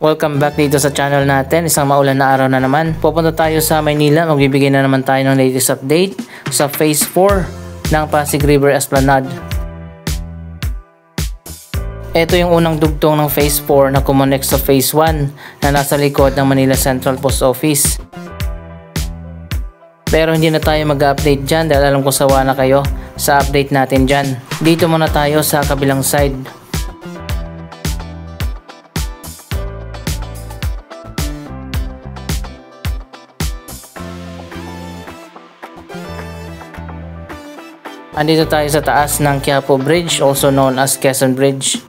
Welcome back dito sa channel natin. Isang maulan na araw na naman. Pupunta tayo sa Maynila. Magbibigay na naman tayo ng latest update sa Phase 4 ng Pasig River Esplanade. Ito yung unang dugtong ng Phase 4 na kumonect sa Phase 1 na nasa likod ng Manila Central Post Office. Pero hindi na tayo mag-update dyan dahil alam ko sawa na kayo sa update natin dyan. Dito muna tayo sa kabilang side. Andito tayo sa taas ng Quiapo Bridge, also known as Quezon Bridge.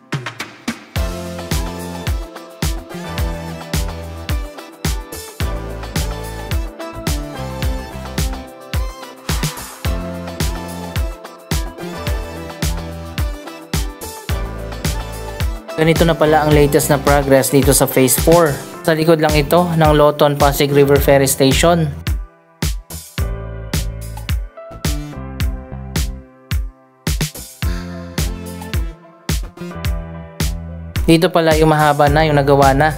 Ganito na pala ang latest na progress dito sa Phase 4. Sa likod lang ito ng Loton Pasig River Ferry Station. Dito pala yung mahaba na, yung nagawa na.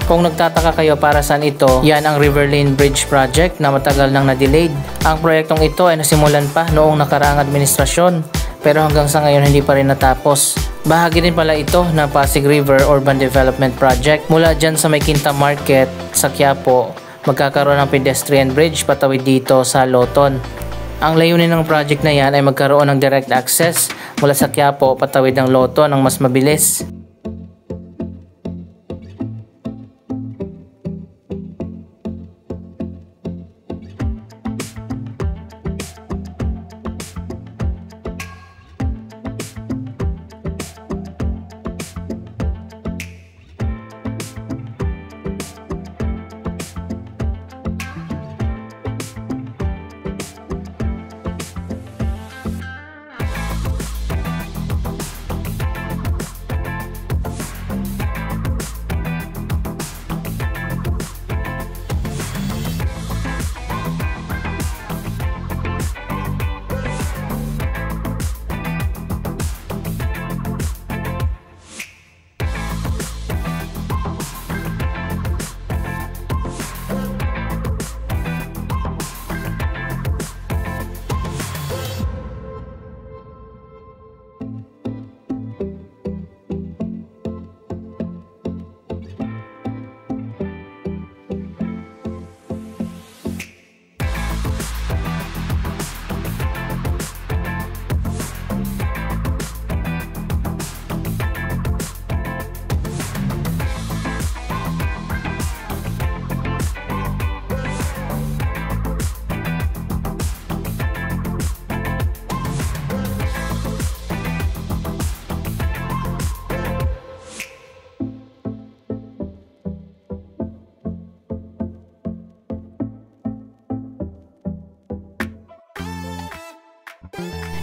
Kung nagtataka kayo para saan ito, yan ang River Lane Bridge Project na matagal nang na-delayed. Ang proyektong ito ay nasimulan pa noong nakaraang administrasyon pero hanggang sa ngayon hindi pa rin natapos. Bahagi din pala ito ng Pasig River Urban Development Project. Mula dyan sa may Quinta Market sa Quiapo, magkakaroon ng pedestrian bridge patawid dito sa Loton. Ang layunin ng project na yan ay magkaroon ng direct access mula sa Quiapo patawid ng Loton ng mas mabilis.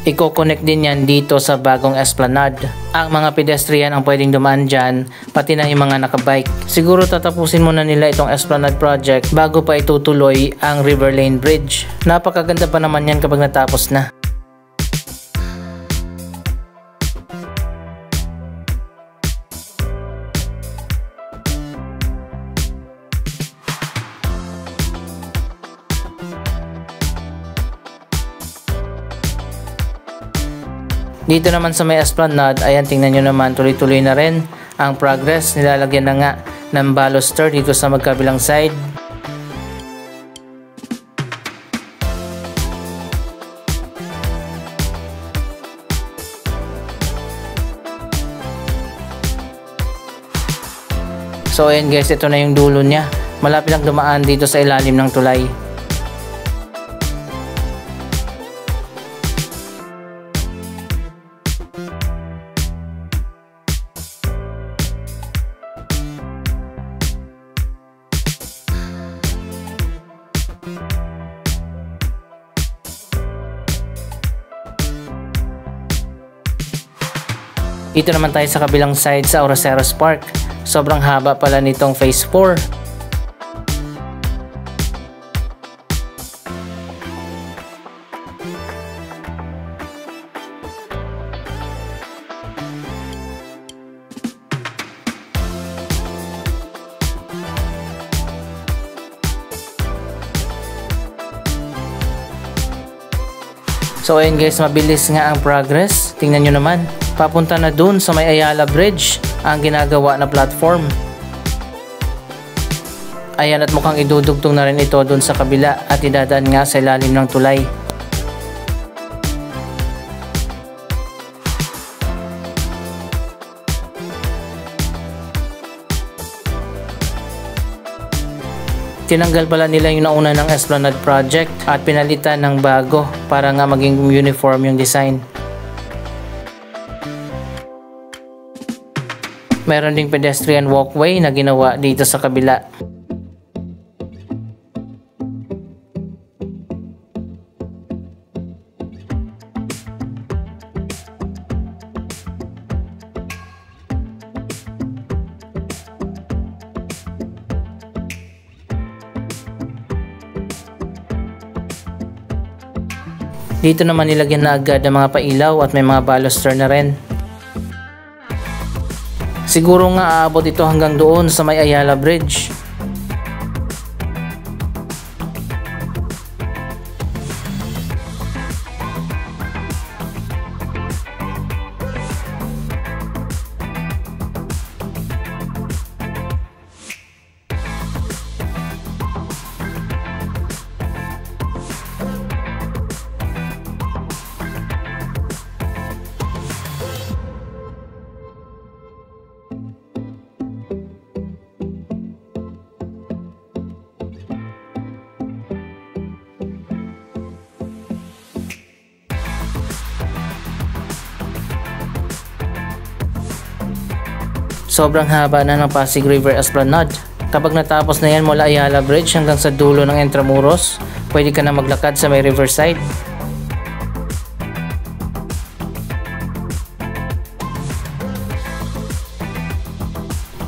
Iko-connect din yan dito sa bagong Esplanade. Ang mga pedestrian ang pwedeng dumaan dyan, pati na yung mga nakabike. Siguro tatapusin muna nila itong Esplanade project bago pa itutuloy ang River Lane Bridge. Napakaganda pa naman yan kapag natapos na. Dito naman sa may Esplanade, ayan tingnan nyo naman tuloy-tuloy na rin ang progress. Nilalagyan na nga ng baluster dito sa magkabilang side. So ayan guys, ito na yung dulo niya. Malapit lang dumaan dito sa ilalim ng tulay. Dito naman tayo sa kabilang side sa Oroceros Park. Sobrang haba pala nitong phase 4. So ayun guys, mabilis nga ang progress. Tingnan nyo naman, papunta na dun sa may Ayala Bridge ang ginagawa na platform. Ayan, at mukhang idudugtong na rin ito dun sa kabila at idadaan nga sa ilalim ng tulay. Tinanggal pala nila yung nauna ng Esplanade project at pinalitan ng bago para nga maging uniform yung design. Meron ding pedestrian walkway na ginawa dito sa kabila. Dito naman nilagyan na agad ng mga pailaw at may mga baluster na rin. Siguro nga aabot ito hanggang doon sa may Ayala Bridge. Sobrang haba na ng Pasig River Esplanade. Kapag natapos na yan mula Ayala Bridge hanggang sa dulo ng Intramuros, pwede ka na maglakad sa may riverside.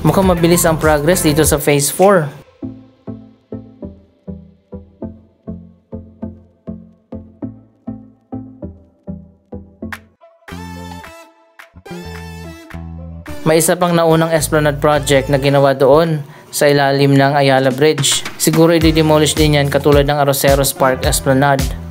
Mukhang mabilis ang progress dito sa Phase 4. May isa pang naunang Esplanade project na ginawa doon sa ilalim ng Ayala Bridge. Siguro i-demolish din yan katulad ng Oroceros Park Esplanade.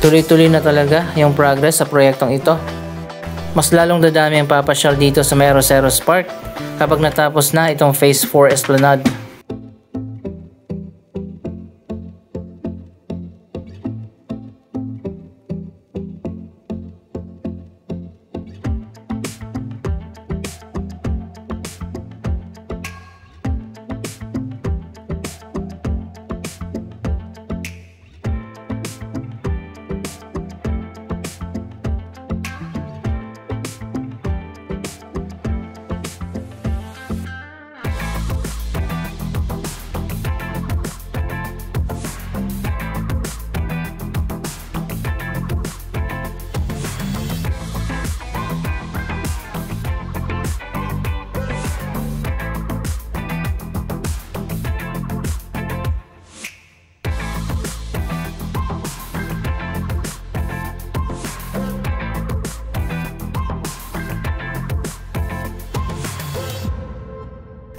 Tuloy-tuloy na talaga yung progress sa proyektong ito. Mas lalong dadami ang papasyal dito sa may Arroceros Park kapag natapos na itong Phase 4 Esplanade.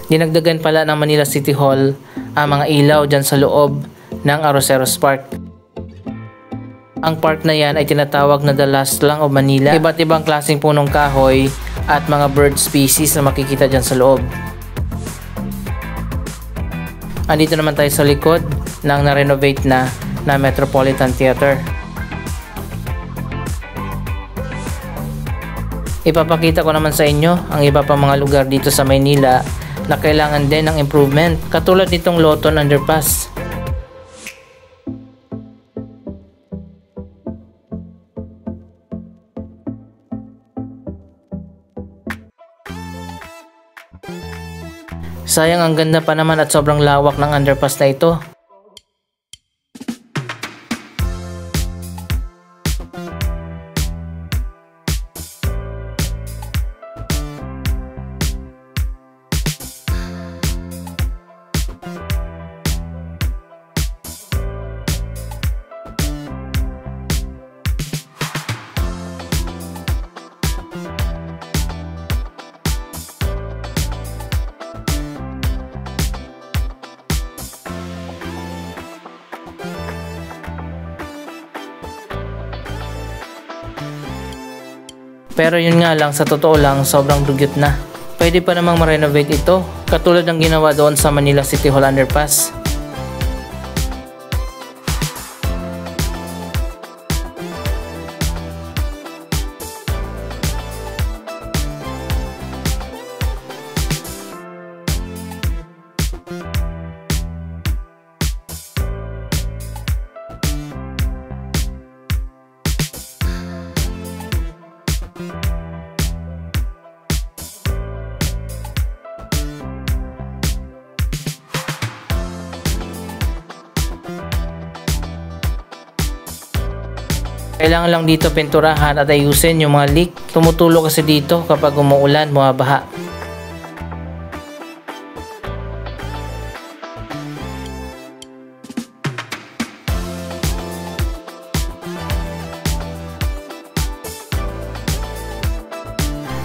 Dinagdagan pala ng Manila City Hall ang mga ilaw dyan sa loob ng Arroceros Park. Ang park na yan ay tinatawag na The Last Lang of Manila. Iba't ibang klaseng punong kahoy at mga bird species na makikita dyan sa loob. Andito naman tayo sa likod ng na-renovate na Metropolitan Theater. Ipapakita ko naman sa inyo ang iba pang mga lugar dito sa Maynila na kailangan din ng improvement, katulad nitong Loton Underpass. Sayang, ang ganda pa naman at sobrang lawak ng underpass na ito. Pero yun nga lang, sa totoo lang, sobrang dugyot na. Pwede pa namang ma-renovate ito, katulad ng ginawa doon sa Manila City Hall Underpass. Kailangan lang dito pinturahan at ayusin yung mga leak. Tumutulo kasi dito kapag umuulan, bumabaha.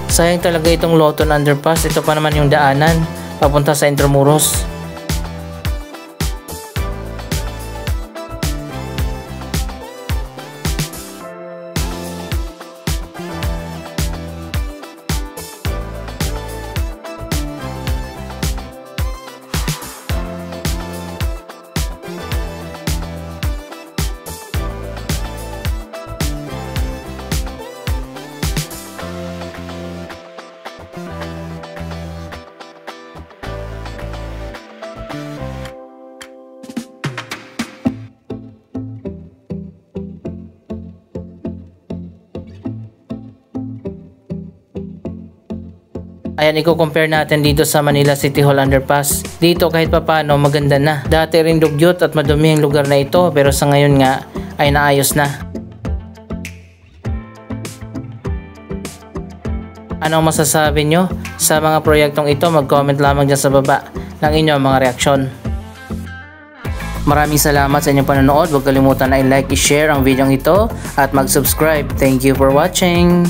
Sayang talaga itong Loton Underpass. Ito pa naman yung daanan papunta sa Intramuros. Ayan, i-compare natin dito sa Manila City Hall Underpass. Dito kahit papano maganda na. Dati rin dugyot at madumi ang lugar na ito, pero sa ngayon nga ay naayos na. Anong masasabi nyo sa mga proyektong ito? Mag-comment lamang dyan sa baba ng inyong mga reaksyon. Maraming salamat sa inyong panonood. Huwag kalimutan na i-like, i-share ang video ito at mag-subscribe. Thank you for watching!